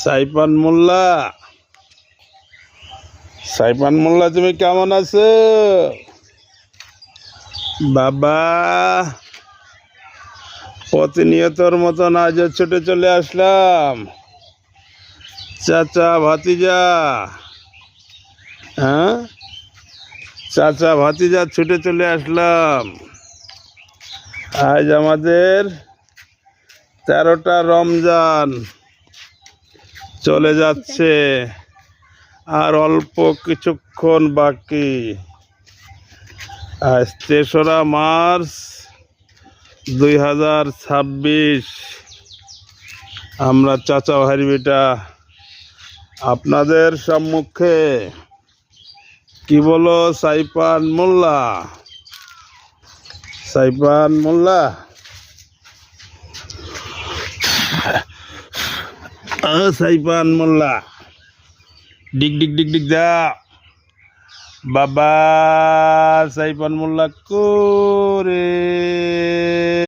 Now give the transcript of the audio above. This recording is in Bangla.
সাইপান মোল্লা, সাইপান মোল্লা, তুমি কেমন আছো বাবা? প্রতিনিয়তর মতন আজও ছুটে চলে আসলাম চাচা ভাতিজা। হ্যাঁ, চাচা ভাতিজা ছুটে চলে আসলাম। আজ আমাদের 13টা রমজান চলে যাচ্ছে, আর অল্প কিছুক্ষণ বাকি। আজ 3রা মার্চ 2026। আমরা চাচা ভাইয়ের বেটা আপনাদের সম্মুখে কি বলো সাইপান মোল্লা, সাইপান মোল্লা, সাইপান মোল্লা, ডিগ ডিগ ডিগ ডিগ দা বাবা। সাইপান মোল্লা করে